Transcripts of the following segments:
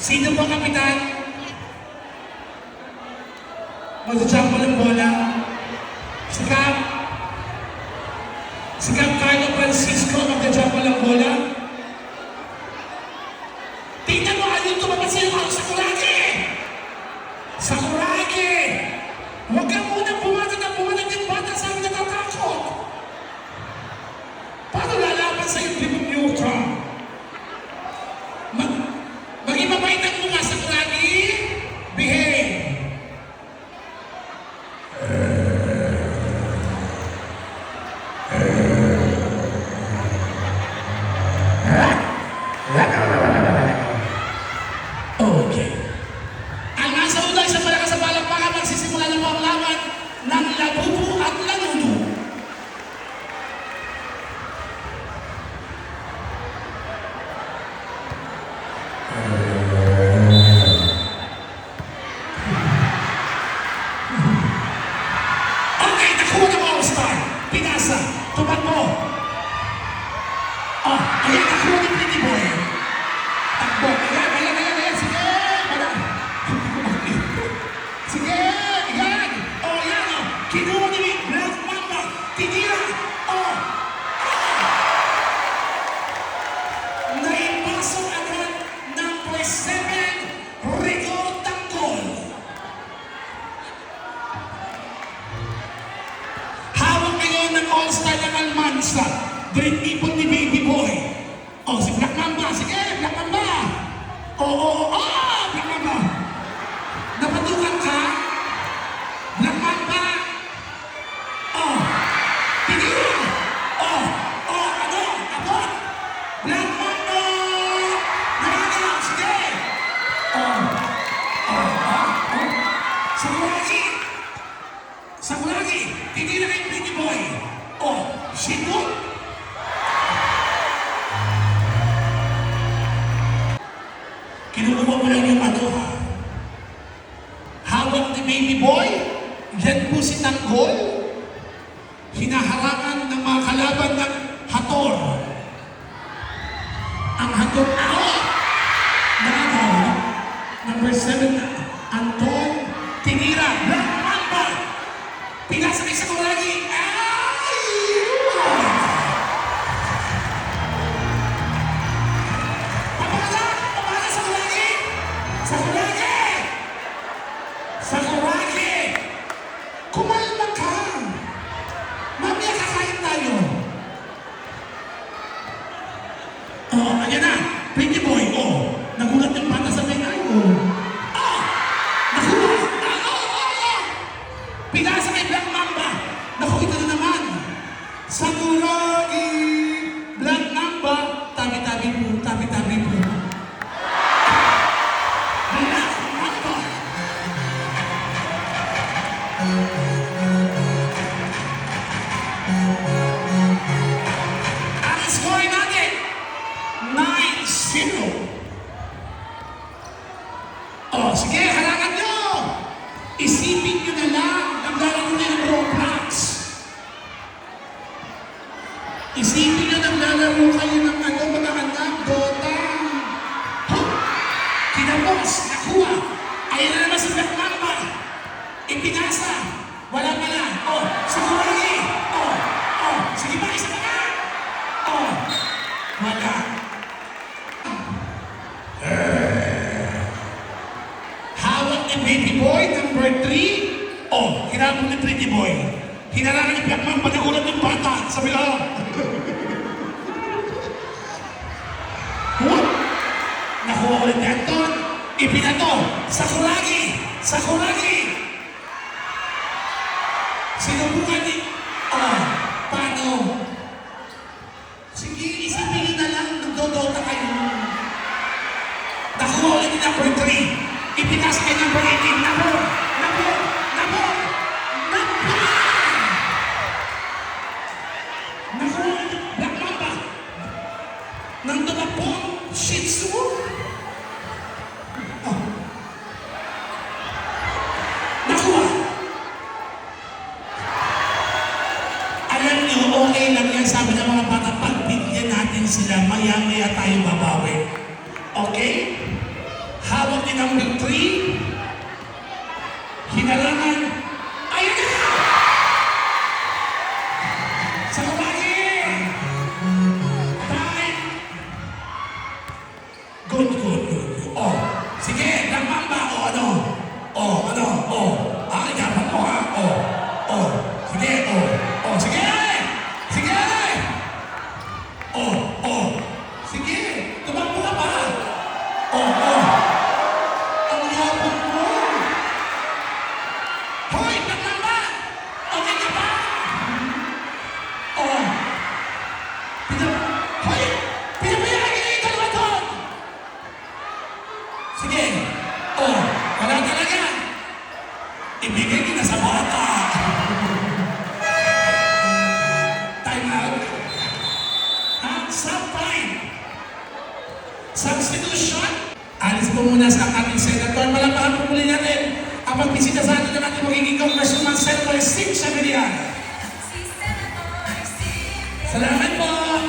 Sino ba kapitan? Mag-jump ng bola. Sikap. Sikap Carlo Francisco, mag-jump ng bola. Tingnan mo, ano yung tumapasin ako sa Kurage? Sa Kurage! Huwag ka munang pumatag yung bata sa amin natatakot. Paano lalaban sa yung Pimong ka? Maging mabaitan mo nga sa Kurage. Behave. Okay. Ang nasa unay sa malakas sa palakpakan, magsisimula na po ang laban ng Labubu at Lanuno. Okay, nakuha na mo All-Star. Pinasa, tumakbo. Oh, ayan, nakuha ni Pretty Boy. Takbo, ayan. Sige, wala. Sige, ayan. Oh, ayan, oh. Kinuha ni Black Mamba. Tinira. Oh. Naipasok agad number 7, Rico Tanggol. Hawak ngayon ng All-Star ng Almanza. Great people ni Baby Boy. Oh, si Black Mamba. Sige, Black Mamba. Black Mamba. Napatukan ka? Black Mamba. Oh, tinira. Abot. Black Mamba. Naraga, sige. Sakuragi. Tinira kay Baby Boy. Shindot. Kinukuha mo lang yung hawak ni Baby Boy, yan po si Tanggol, hinaharangan ng mga kalaban ng Hator. Ang Hator, nakakawa, number 7, Anton, tinira, Black Mamba, pinasakay sa Kuragi, Sa Kurage! Kumalma ka! Mamaya kakain tayo! Ayan na! Pretty Boy! Nagulat yung bata sa may nakuha! Pinasa kay Black Mamba! Naku, ito na naman! Sa Kurage! Black Mamba! Tabi-tabi po! Tabi-tabi po! Ang score natin, 9-0. Sige, harangan nyo. Isipin nyo na lang, naglalaro na ng Roblox. Isipin nyo naglalaro kayo ng mga anak, Dota. Kinabos, nakuha. Ayan na naman si Black Mamba. Ipinasa. Wala pala. Sa Kuragi. Sige ba, isa pa nga. Wala. Hawak ni Baby Boy, number 3. Hinabol ni Pretty Boy. Hinarangan ni Black Mamba, nagulat ng bata. Sabi lang. Nakuha ulit ni Anton. Ipinato. Sa Kuragi. Sa Kuragi. Sinubukan ni... paano? Sige, isipin nyo na lang, nagdodota kayo. Nakuha ulit ni number 3. Ipinasa kay number 18. Nabo! Nakuha ulit ni Black Mamba. Nandun na po, Shih Tzu. Nakuha. Alam niyo, okay lang yan, sabi ng mga bata, pagbigyan natin sila, maya-maya tayo babawi. Okay? Hawak ni number 3. Hinarangan. Ayan na! Sa kabagi! Time! Good, good, good. Oh, sige, Mamba. O ano? Ano? Dapat mo ha? Sige, sige! Sige! Sige! Tumakbo ka pa! Ang yapon mo! Hoy! Mamba! Okay ka ba? Hoy! Pinabayaan niyo yung dalawa doon! Sige! Wala talaga! Ibigay niyo na sa bata! Time out! Sub-time! Substitution! Alis po muna sa ating senator. Malapahan po muli natin ang pagbisita sa atin ng ating magiging congressman Senator Sig Sabelian. Salamat po!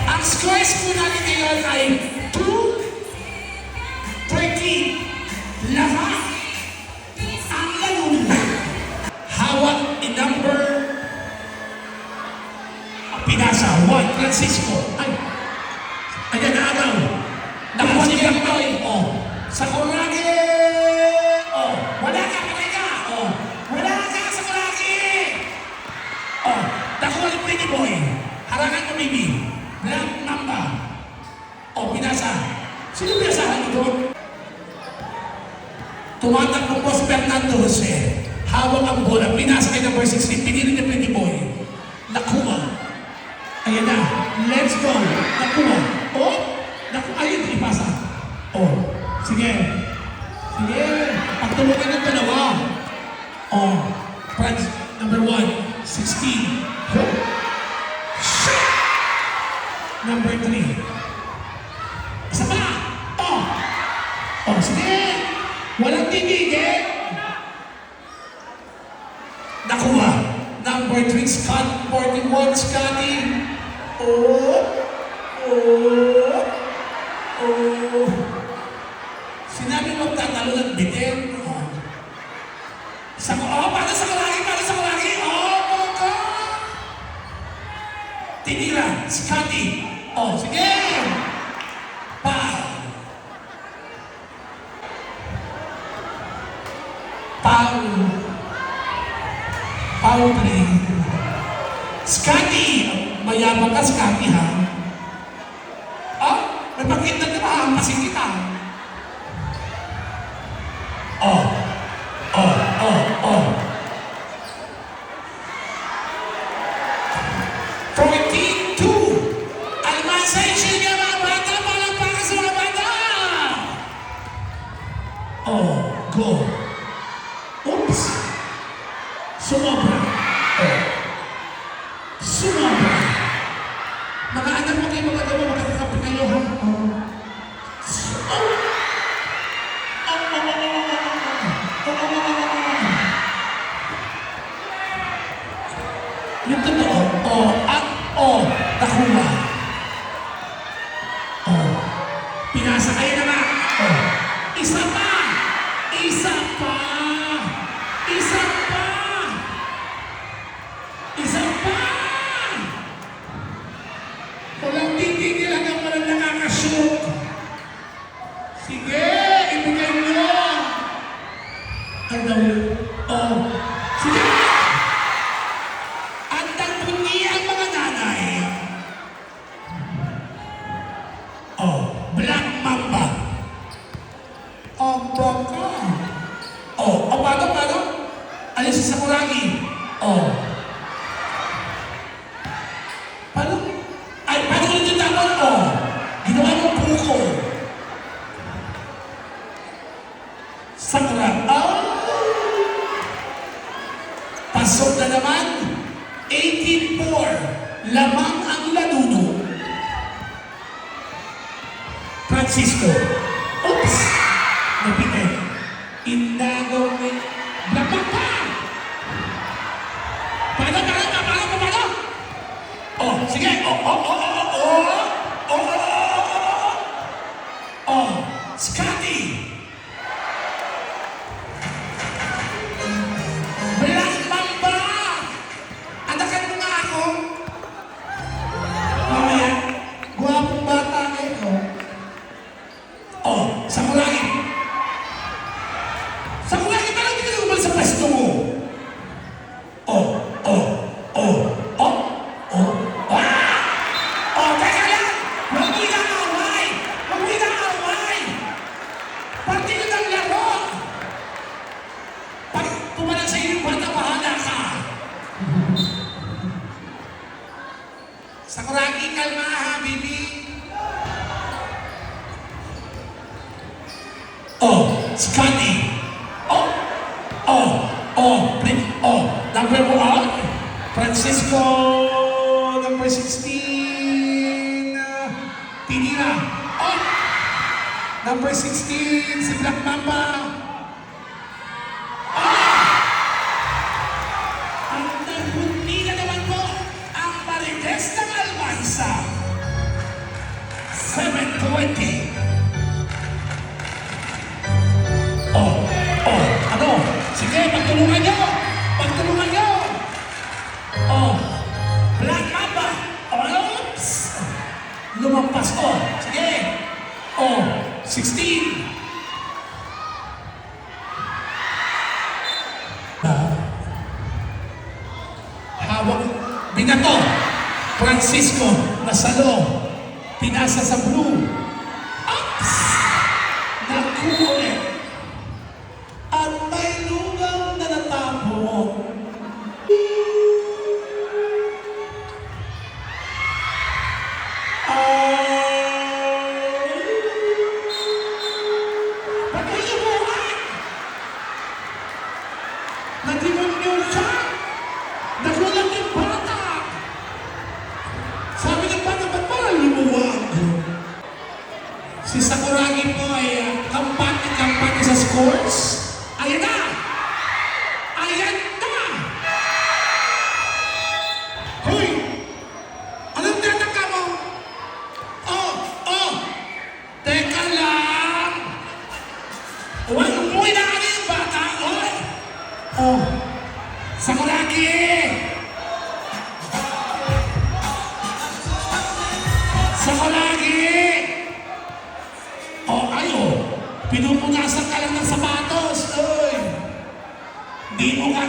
Ang scores po natin ngayon ay 2-13. Lahat ang lalunod. Hawak ni number Pinasa. 1, Francisco. Ayan na agaw. Nakuha ni Pagnoy. Sa Kuragi. Wala ka, patay ka. Wala ka sa Kuragi. Nakuha ni Pretty Boy. Harangan mo, baby. Black Mamba. Pinasa. Sino pinasahan mo doon? Tumatakbo po si Fernando Jose. Hawak ang bola. Pinasa kay number 16. Pinili ni Pretty Boy. Nakuha. Ayan na. Let's go. Nakuha. Ayun. Ipasa. Sige. Sige. Pagtulungan ng dalawa. Friends, number 1, 16. Shot! Number 3. Isa pa. Sige. Walang tigigil. Nakuha. Number 3, Scott. 41, Scotty. Sinabi mo tatalo ng bitin. Para sa kalaki. Baka. Tinira. Scotty. Sige. Foul play. Scotty! Mayabang ka, Scotty, ha? May pagkita na ba? Hampasin kita. 14-2. Almasay, siya mga bata. Palagpakan sa mga bata. Go. Oops. Sumobra. Mga anak mo kayo mga gawa, makakapit kayo, ha? Yung totoo, nakuha. Pinasa kayo na nga. Isa pa! Walang titigil hanggang walang nakakashoot. Sige, ibigay mo. Sige. At tagpungi ang mga nanay. Black Mamba. Baka. Paano? Alis sa Kuragi. Paano ulit yung tapon? Ginawa mo buko. Sakura. Pasok na naman. 18-4. Lamang ang lanuno. Francisco. Oops! Nabitin. Inagaw ni... Black pa! Paano? Sige! Sakuragi, kalma ha, baby. Oh, Scotty. Number 1, Francisco, number 16, Tinira. Oh, number 16, si Black Mamba. Ang nagbuti na naman po, ang Marites ng Almansa. 720. Ano? Sige, pagtulungan nyo! Pagtulungan nyo! Black Mamba! Oops! Lumampas ko. Sige! 16! Hawak. Binato! Francisco, nasalo. Pinasa sa blue. Oops! Naku ulit. At may lugaw na natapon. Pagkayabuhan! Nadimonyo siya! Nagulat yung bata! Sabi ng bata, ba't parang lumuwag? Si Sakuragi po ay kampante sa scores. Ayan na! Ayan na! Hoy! Anong tinatangka mo? Teka lang! Umuwi na ka yung bata! Sakuragi! Sakuragi! Pinupunasan ka lang ng sapatos! Di mo ka...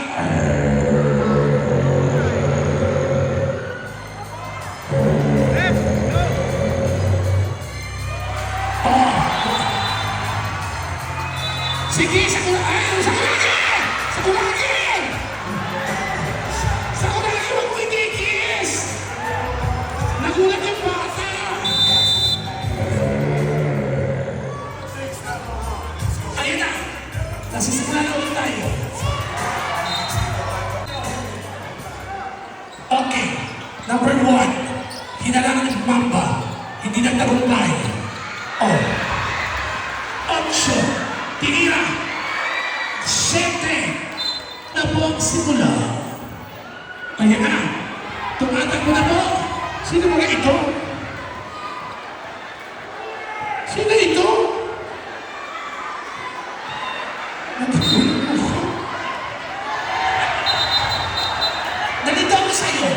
Sige, Sakuragi! Sakuragi! Sakuragi, huwag mo itigis! Nagulat yung bata! Ayun na! Nasisimula na ulit tayo. Okay. Number 1. Hinalangan ng Mamba. Hindi nagtagumpay. 8. Tinira. 7. Na po ang simula. Ayan na. Tumatakbo na po. Sino mga ito? Sino ito? Nandito ako sa'yo.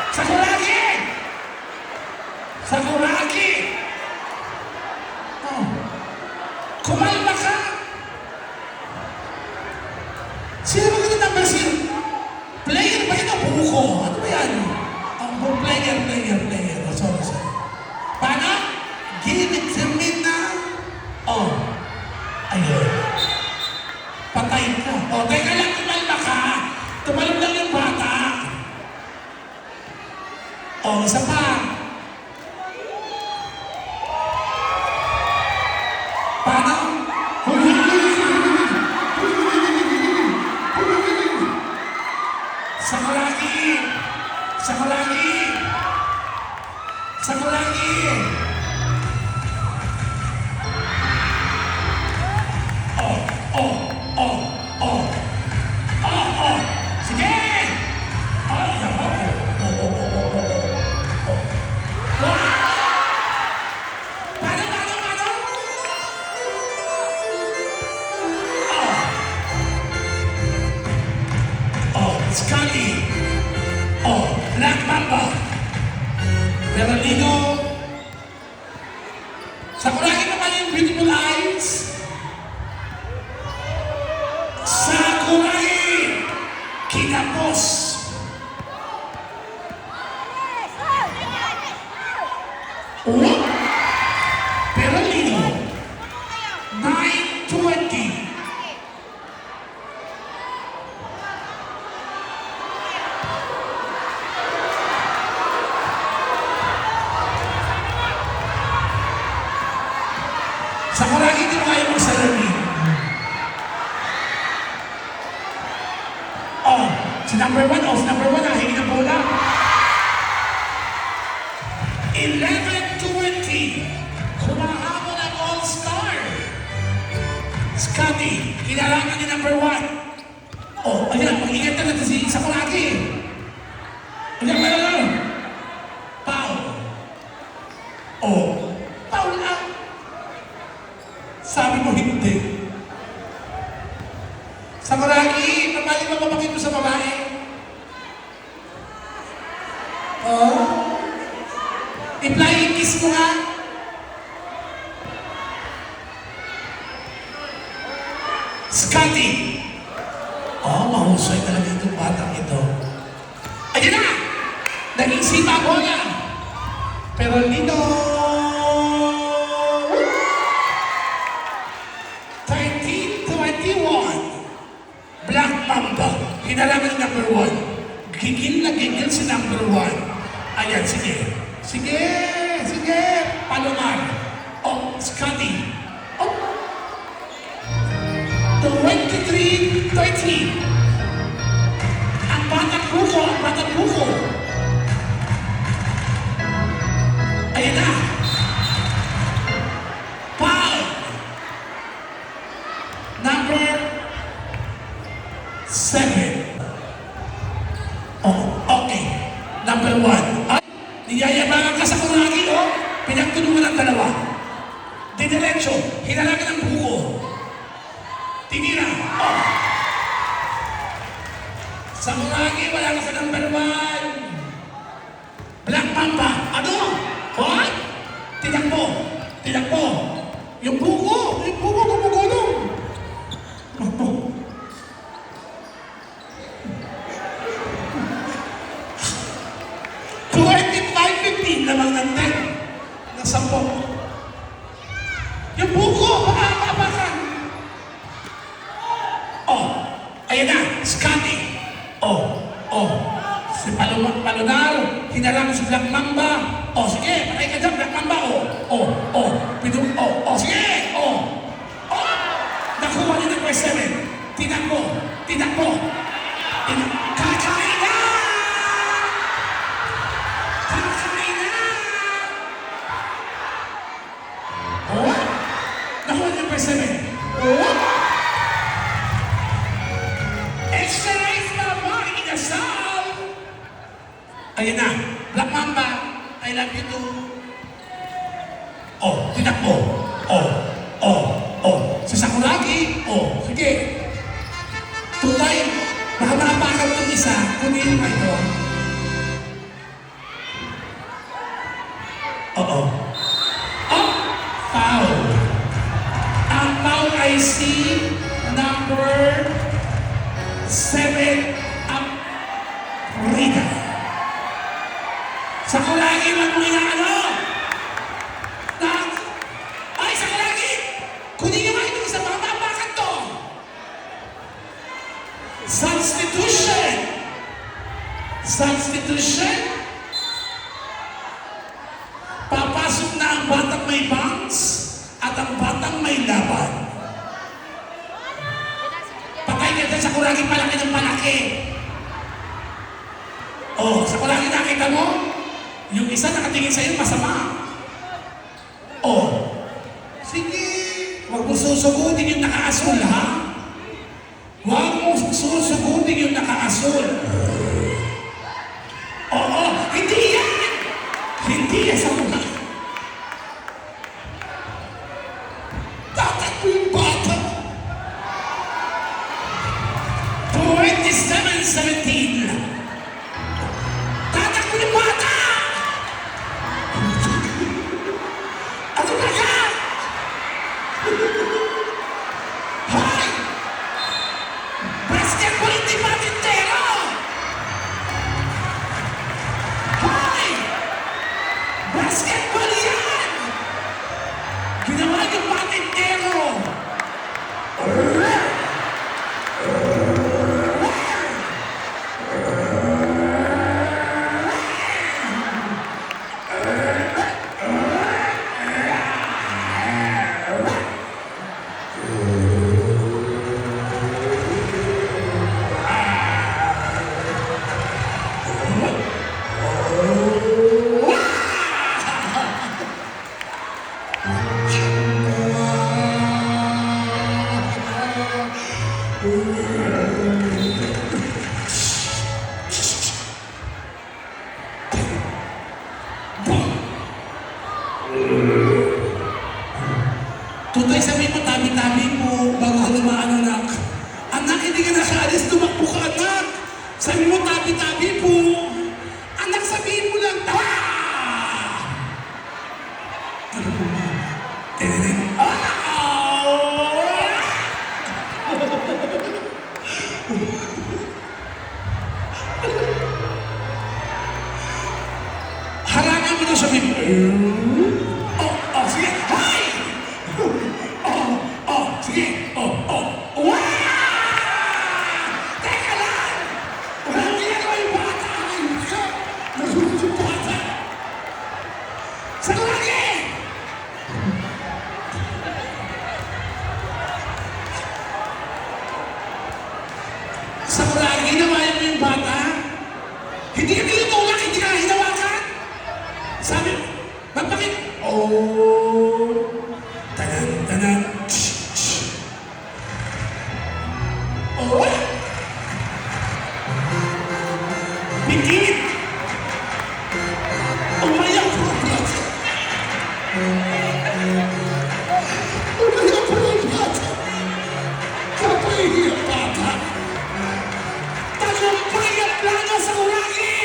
Sakuragi! Sakuragi! Kumalma ka! Sino ba ganun number 0? Player ba ito? Buko. Ano ba yan? Player. Sorry. Paano? Give it to me now. Ayun. Patay ka. Teka lang, tumalma ka. Tumalma lang yung bata. Isa pa. Paano? Sakuragi! Sige! Scotty! Black Mamba! Berardino! Sakuragi naman yung beautiful eyes! Sakuragi! Kinapos! Berardino! 920! Sakuragi, di mo kaya mong salamin. Oh, si number 1, si number 1, hingi ng bola. 11:20. Humahabol ang all-star. Scotty, kailangan ni number 1. Oh, ayan, mag-ingat na natin si Sakuragi. Ayan. Foul. Oh, foul lang. Sabi mo hindi. Sakuragi, mamali ba mapakit mo sa babae? Oh? I-flying kiss mo nga. Scotty. Oh, mahusay talaga itong batang ito. Ayan na! Naging sima bola. Pero dito... 13-21. Black Mamba. Hinalaman ng number 1. Gigil na gigil si number 1. Ayan, sige. Sige. Palomar. Oh, Scotty. Oh. 23-13. Ang batang buko. Ayan na. Foul. Number 7. Oh, okay. Number 1. Ay, niyayabangan ka sa Kuragi, oh. Pinagtulungan ng dalawa. Didiretso, hinalagan ng buko. Tinira. Oh. Sa Kuragi, wala ka sa number 1. Black Mamba. Ano? What? Tinakbo. Yung buko gumugulong. 25-15 lamang ng 10. Ng 10. Yung buko, baka. Oh, ayan na, Scotty. Oh. Si Palunar, hinarang si Black Mamba. Oh, sige, patay ka dyan, Black Mamba. Oh, sige. Nakuha niya ng verse 7. Tinakbo. Kakain na! Oh, nakuha niya ng verse 7. Oh, extra rice mama, inasal. Ayan na, Black Mamba, I love you too. Oh, tinakbo. Sa Sakuragi, sige. Tutay, baka makapakaw itong isa, kunin mo ito. Foul. Ang foul ay si number 7, ang Rita. Sakuragi, wag mo inaano. Ay, Sakuragi! Kunin niyo nga itong isa, baka mapakan to. Substitution. Papasok na ang batang may bounce at ang batang may laban. Patay ka dyan, Sakuragi, palaki ng palaki. Oh, Sakuragi, nakita mo? Yung isa nakatingin sa'yo, masama. Oh, sige. Huwag mo susugudin yung nakaasul, ha? Huwag mo susugudin yung nakaasul. Oo, hindi yan! Hindi yan sa mula. Dapat mo yung bata. 27-17. Tatak mo yung bata! Ano ba yan? Hoy! Basketball, hindi patintero! Tutoy, sabihin mo, tabi-tabi mo bago ka dumaan, anak. Anak, hindi ka nakaalis, tumakbo ka, anak. Sabi mo, tabi-tabi po. Anak, sabihin mo lang, tawa! Ano po ba? Harangan mo na sabihin mo, sige, hay! Sige, wow! Teka lang! Hindi ako yung bata! Nasusunod yung bata! Sa lagi! Sa lagi naman mo yung bata? Hindi ka tinutulak, hindi ka hinawakan! Sabi, magpakit! Tanan. Bigit! Umayak po ang bata! Umayak po ang bata! Kapahingi ang bata! Tagumpay ang plano sa ulagi!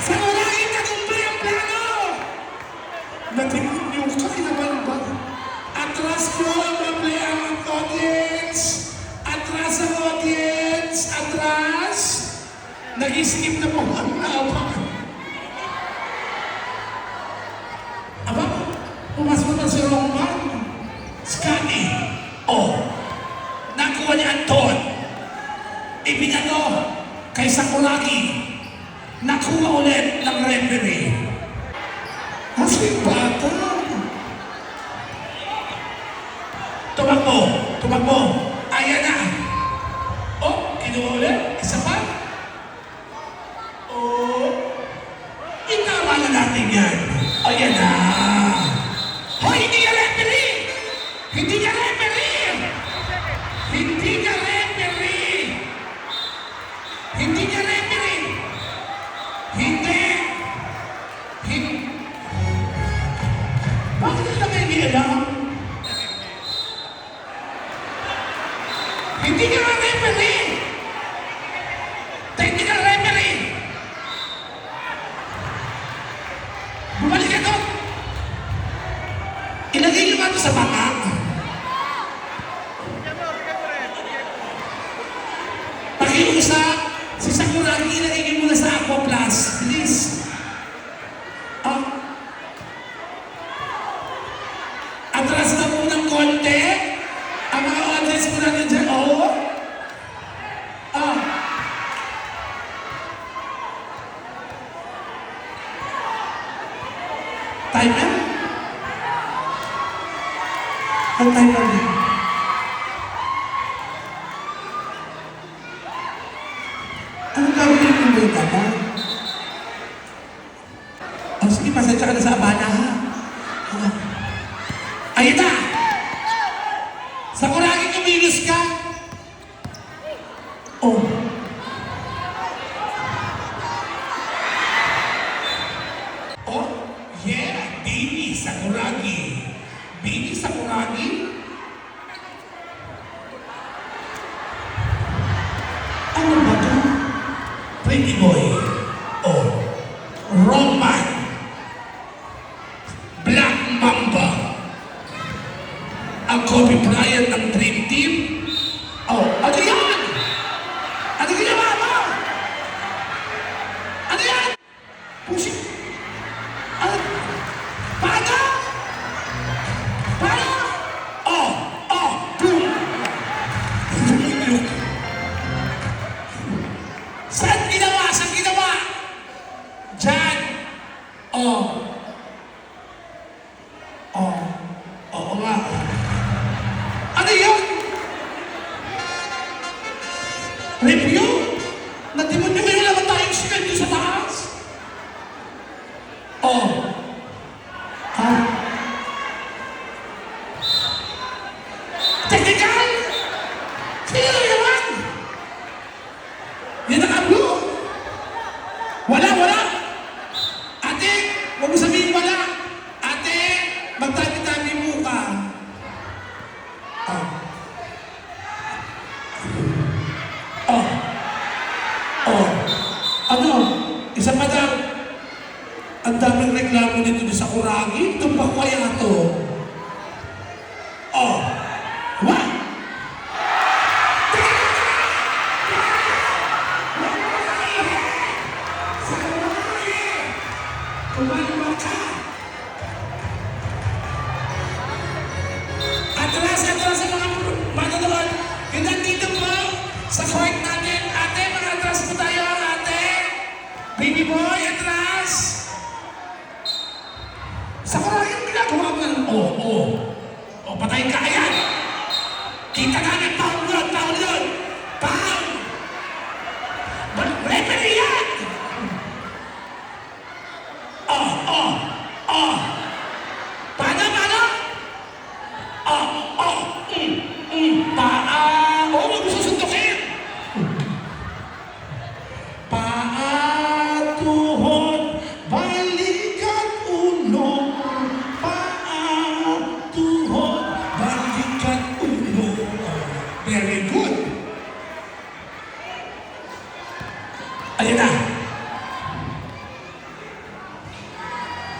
Sa ulagi, tagumpay ang plano! Natingin niyo kayo naman ba? Atras po ang mamlayang audience! Atras ang audience! Atras! Nag-iskip na po ang naabang. Aba, pumasok na si Roman. Scotty. Nakuha ni Anton. Ibinato kay Sakuragi. Nakuha ulit ng referee. Kasi bata. Tumakbo. Ayan na. Kinuha ulit. Isa pa. Itama na natin yan. Ayan na. Hindi ka referee! Hindi ka referee! Hindi ka referee! Hindi ka referee! Hindi! Bakit nila kayo ginagawa? Hindi ka referee! Technical referee! Bumalik ito! Ilagay nyo nga ito sa baka. Pakiusap, si Sakuragi, ilagay nyo muna sa Aqua Plus. Please. Atras na po ng konti. Ang mga audience mo natin dyan. Timer? Ang timer din. Ano gawin yung data mo? Sige, pasensya ka na sa abana, ha? Ayun na! Sakuragi, kumilos ka! Yeah! Baby Sakuragi! Baby Sakuragi? Ano ba ito? Pretty boy. Roman. Black Mamba. Ang Kobe Bryant ng Dream Team. Ano yan? Ano ginawa mo? Ano yan? Pusin. Paano? Boom! Saan ginawa? Diyan! Oo nga. Ano yun? Review? Natimod nyo ngayon naman tayong schedule sa taas? Technical? Sino naman? Yan ang ablo. Wala. Ate, huwag mo Ang daming reklamo dito sa Kuragi. Ito pa kaya to? Oh. What? Kumalma ka! Atras sa mga manonood. Yung nandito po sa court natin. Ate, mga atras po tayo, ate. Baby boy, atras. Sa Kuragi yung ginagawa mo ng oh, patay ka, ayan. Kita namin, pound yun. Pound! Referee yan! Paano? Huwag mo susuntukin! Paa, tuhod, balikan, ulo. Paa, tuhod, balikan, ulo. Very good. Ayun na.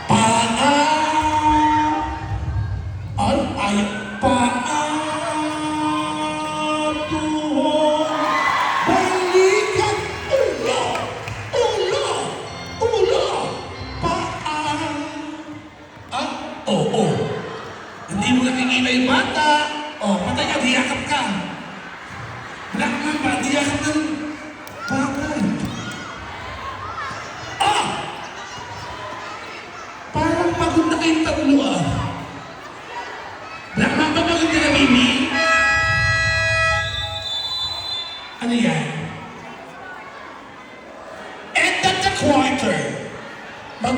Paa, tuhod, balikan, ulo, paa. Hindi mo nakikita yung bata. Patay ka, diyakap ka. Black man ba, diyakap ng bata. Parang pagod na kayong tatlo Black man ba pagod ka na, baby? Ano yan?